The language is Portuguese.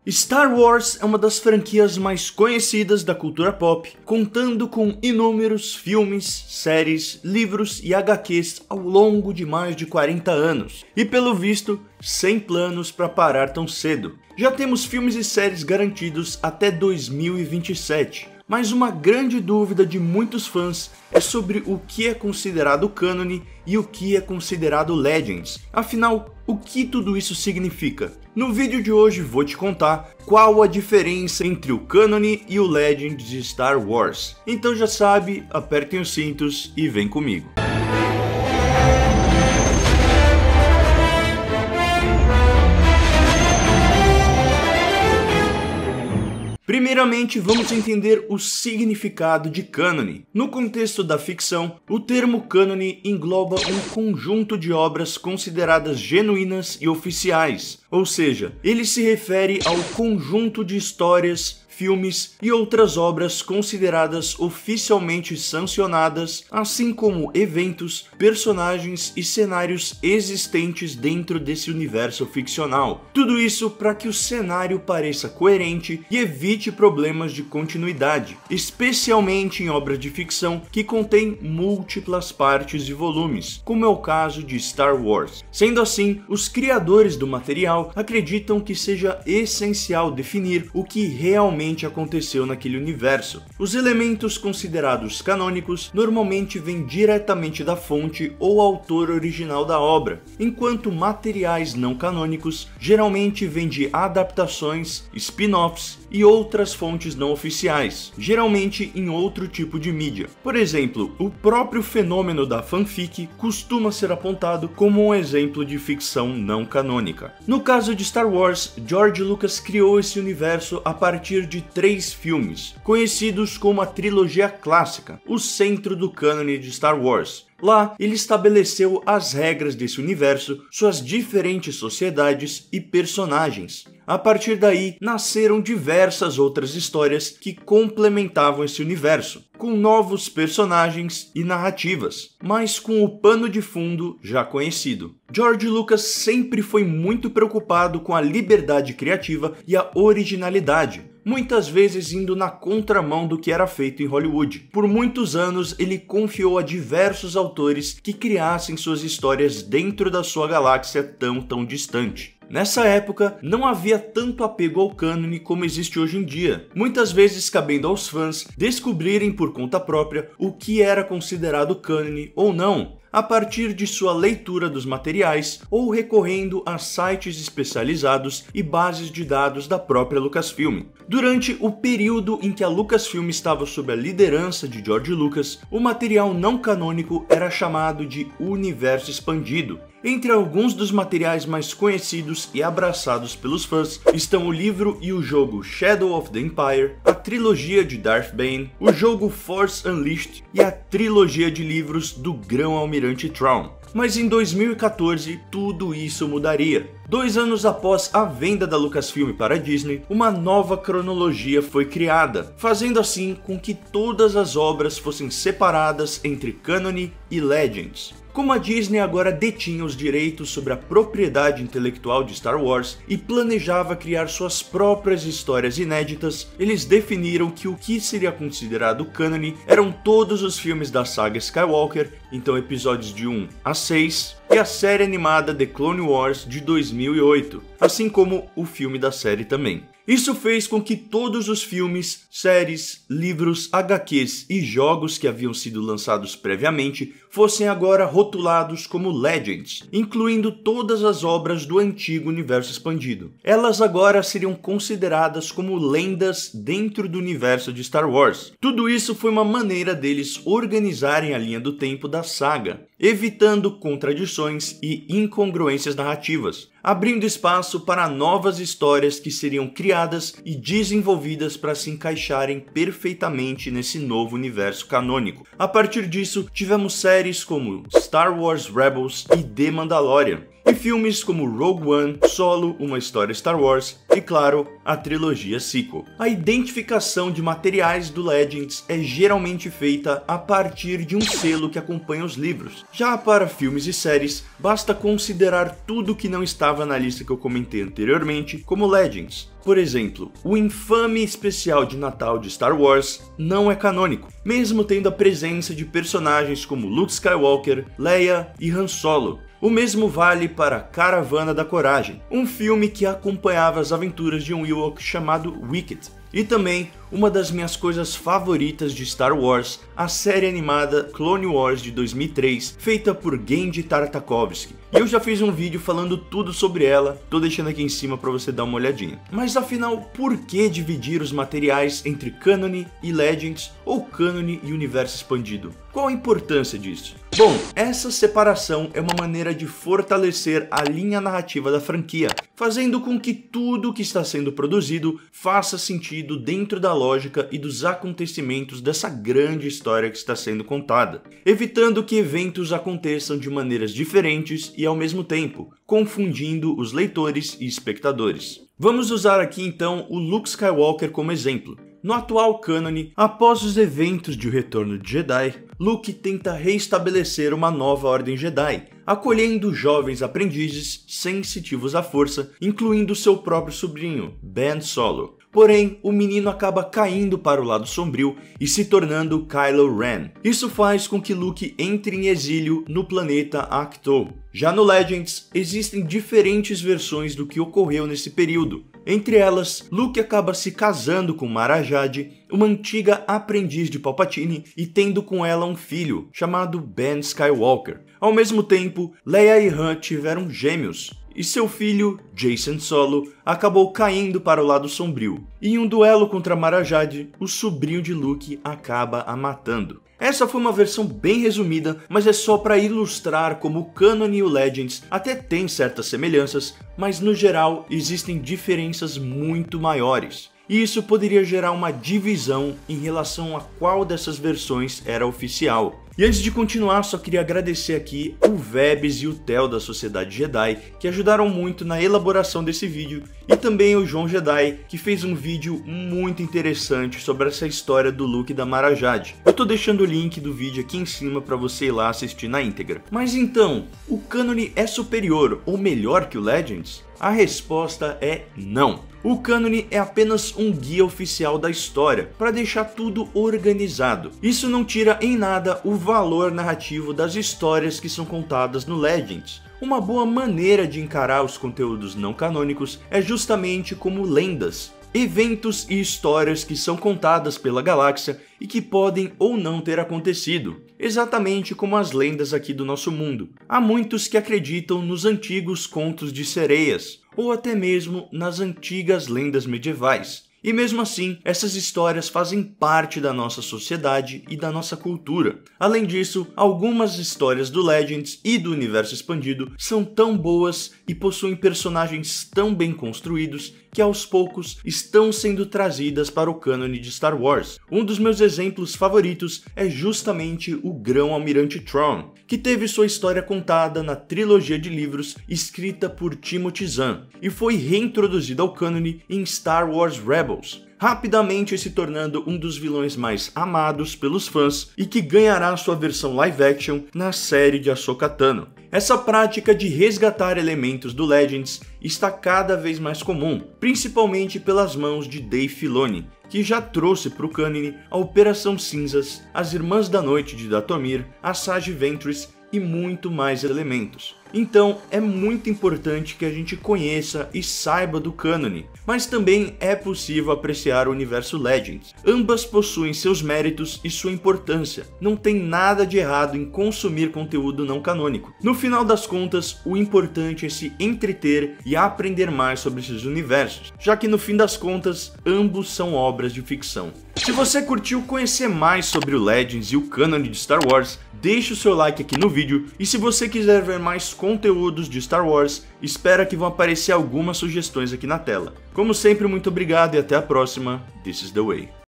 Star Wars é uma das franquias mais conhecidas da cultura pop, contando com inúmeros filmes, séries, livros e HQs ao longo de mais de 40 anos, e pelo visto, sem planos para parar tão cedo. Já temos filmes e séries garantidos até 2027, mas uma grande dúvida de muitos fãs é sobre o que é considerado cânone e o que é considerado Legends. Afinal, o que tudo isso significa? No vídeo de hoje vou te contar qual a diferença entre o cânone e o Legends de Star Wars. Então já sabe, apertem os cintos e vem comigo. Primeiramente, vamos entender o significado de cânone. No contexto da ficção, o termo cânone engloba um conjunto de obras consideradas genuínas e oficiais, ou seja, ele se refere ao conjunto de histórias, filmes e outras obras consideradas oficialmente sancionadas, assim como eventos, personagens e cenários existentes dentro desse universo ficcional. Tudo isso para que o cenário pareça coerente e evite problemas de continuidade, especialmente em obras de ficção que contêm múltiplas partes e volumes, como é o caso de Star Wars. Sendo assim, os criadores do material acreditam que seja essencial definir o que realmente aconteceu naquele universo. Os elementos considerados canônicos normalmente vêm diretamente da fonte ou autor original da obra, enquanto materiais não canônicos geralmente vêm de adaptações, spin-offs e outras fontes não oficiais, geralmente em outro tipo de mídia. Por exemplo, o próprio fenômeno da fanfic costuma ser apontado como um exemplo de ficção não canônica. No caso de Star Wars, George Lucas criou esse universo a partir de 3 filmes, conhecidos como a trilogia clássica, o centro do cânone de Star Wars. Lá, ele estabeleceu as regras desse universo, suas diferentes sociedades e personagens. A partir daí, nasceram diversas outras histórias que complementavam esse universo, com novos personagens e narrativas, mas com o pano de fundo já conhecido. George Lucas sempre foi muito preocupado com a liberdade criativa e a originalidade, muitas vezes indo na contramão do que era feito em Hollywood. Por muitos anos, ele confiou a diversos autores que criassem suas histórias dentro da sua galáxia tão distante. Nessa época, não havia tanto apego ao cânone como existe hoje em dia, muitas vezes cabendo aos fãs descobrirem por conta própria o que era considerado cânone ou não, a partir de sua leitura dos materiais ou recorrendo a sites especializados e bases de dados da própria Lucasfilm. Durante o período em que a Lucasfilm estava sob a liderança de George Lucas, o material não canônico era chamado de Universo Expandido. Entre alguns dos materiais mais conhecidos e abraçados pelos fãs estão o livro e o jogo Shadow of the Empire, a trilogia de Darth Bane, o jogo Force Unleashed e a trilogia de livros do Grão-Almirante Thrawn. Mas em 2014, tudo isso mudaria. 2 anos após a venda da Lucasfilm para a Disney, uma nova cronologia foi criada, fazendo assim com que todas as obras fossem separadas entre cânone e Legends. Como a Disney agora detinha os direitos sobre a propriedade intelectual de Star Wars e planejava criar suas próprias histórias inéditas, eles definiram que o que seria considerado cânone eram todos os filmes da saga Skywalker, então episódios de 1 a 6, e a série animada The Clone Wars de 2008, assim como o filme da série também. Isso fez com que todos os filmes, séries, livros, HQs e jogos que haviam sido lançados previamente fossem agora rotulados como Legends, incluindo todas as obras do antigo universo expandido. Elas agora seriam consideradas como lendas dentro do universo de Star Wars. Tudo isso foi uma maneira deles organizarem a linha do tempo da saga, evitando contradições e incongruências narrativas, abrindo espaço para novas histórias que seriam criadas e desenvolvidas para se encaixarem perfeitamente nesse novo universo canônico. A partir disso, tivemos séries como Star Wars Rebels e The Mandalorian, e filmes como Rogue One, Solo, Uma História Star Wars e, claro, a trilogia sequel. A identificação de materiais do Legends é geralmente feita a partir de um selo que acompanha os livros. Já para filmes e séries, basta considerar tudo que não estava na lista que eu comentei anteriormente como Legends. Por exemplo, o infame especial de Natal de Star Wars não é canônico, mesmo tendo a presença de personagens como Luke Skywalker, Leia e Han Solo. O mesmo vale para Caravana da Coragem, um filme que acompanhava as aventuras de um Ewok chamado Wicket. E também uma das minhas coisas favoritas de Star Wars, a série animada Clone Wars de 2003, feita por Genndy Tartakovsky. E eu já fiz um vídeo falando tudo sobre ela, tô deixando aqui em cima para você dar uma olhadinha. Mas afinal, por que dividir os materiais entre Canon e Legends ou Canon e Universo Expandido? Qual a importância disso? Bom, essa separação é uma maneira de fortalecer a linha narrativa da franquia, fazendo com que tudo que está sendo produzido faça sentido dentro da lógica e dos acontecimentos dessa grande história que está sendo contada, evitando que eventos aconteçam de maneiras diferentes e ao mesmo tempo, confundindo os leitores e espectadores. Vamos usar aqui então o Luke Skywalker como exemplo. No atual cânone, após os eventos de O Retorno de Jedi, Luke tenta reestabelecer uma nova ordem Jedi, acolhendo jovens aprendizes sensitivos à força, incluindo seu próprio sobrinho, Ben Solo. Porém, o menino acaba caindo para o lado sombrio e se tornando Kylo Ren. Isso faz com que Luke entre em exílio no planeta Ahch-To. Já no Legends, existem diferentes versões do que ocorreu nesse período. Entre elas, Luke acaba se casando com Mara Jade, uma antiga aprendiz de Palpatine, e tendo com ela um filho, chamado Ben Skywalker. Ao mesmo tempo, Leia e Han tiveram gêmeos, e seu filho, Jacen Solo, acabou caindo para o lado sombrio. E em um duelo contra Mara Jade, o sobrinho de Luke acaba a matando. Essa foi uma versão bem resumida, mas é só para ilustrar como o Canon e o Legends até têm certas semelhanças, mas no geral existem diferenças muito maiores. E isso poderia gerar uma divisão em relação a qual dessas versões era oficial. E antes de continuar, só queria agradecer aqui o Vebs e o Theo da Sociedade Jedi, que ajudaram muito na elaboração desse vídeo, e também o João Jedi, que fez um vídeo muito interessante sobre essa história do Luke e da Mara Jade. Eu tô deixando o link do vídeo aqui em cima para você ir lá assistir na íntegra. Mas então, o cânone é superior ou melhor que o Legends? A resposta é não. O cânone é apenas um guia oficial da história, para deixar tudo organizado. Isso não tira em nada o valor narrativo das histórias que são contadas no Legends. Uma boa maneira de encarar os conteúdos não canônicos é justamente como lendas, eventos e histórias que são contadas pela galáxia e que podem ou não ter acontecido, exatamente como as lendas aqui do nosso mundo. Há muitos que acreditam nos antigos contos de sereias, ou até mesmo nas antigas lendas medievais. E mesmo assim, essas histórias fazem parte da nossa sociedade e da nossa cultura. Além disso, algumas histórias do Legends e do Universo Expandido são tão boas e possuem personagens tão bem construídos que aos poucos estão sendo trazidas para o cânone de Star Wars. Um dos meus exemplos favoritos é justamente o Grão-Almirante Thrawn, que teve sua história contada na trilogia de livros escrita por Timothy Zahn e foi reintroduzido ao cânone em Star Wars Rebels, rapidamente se tornando um dos vilões mais amados pelos fãs e que ganhará sua versão live action na série de Ahsoka Tano. Essa prática de resgatar elementos do Legends está cada vez mais comum, principalmente pelas mãos de Dave Filoni, que já trouxe para o cânone a Operação Cinzas, as Irmãs da Noite de Dathomir, a Sage Ventress e muito mais elementos. Então é muito importante que a gente conheça e saiba do cânone, mas também é possível apreciar o universo Legends. Ambas possuem seus méritos e sua importância. Não tem nada de errado em consumir conteúdo não canônico. No final das contas, o importante é se entreter e aprender mais sobre esses universos, já que no fim das contas, ambos são obras de ficção. Se você curtiu conhecer mais sobre o Legends e o cânone de Star Wars, deixe o seu like aqui no vídeo, e se você quiser ver mais conteúdos de Star Wars, espera que vão aparecer algumas sugestões aqui na tela. Como sempre, muito obrigado e até a próxima. This is the way.